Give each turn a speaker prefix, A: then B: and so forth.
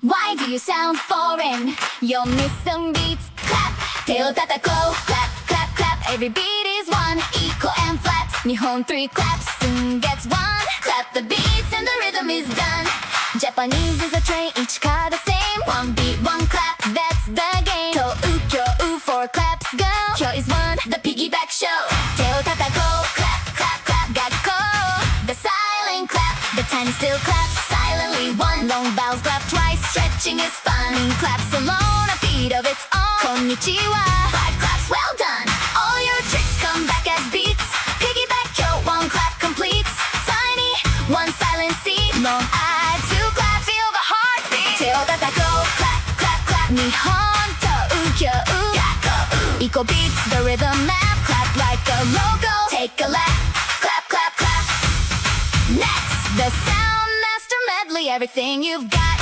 A: Why do you sound foreign? You'll miss some beats. Clap 手を叩こう Clap clap clap Every beat is one Equal and flat 日本3 claps soon gets one Clap the beats and the rhythm is done Japanese is a train each car the same One beat one clap That's the game とうきょう 4 claps go 今日 is one The piggyback show 手を叩こう Clap clap clap 学校 The silent clap The tiny still claps Silently one Long vowels clap twice Stretching is fun Claps alone A beat of its own こんにちは 5 claps well done All your tricks come back as beats Piggyback 今日 one clap completes Tiny one silent C Long I 2 claps Feel the heartbeat 手を叩こう Clap clap clap 日本とうきょう Equal beats The rhythm map Clap like a logo Take a lap Clap clap clap Next The Sound Master Medley Everything you've got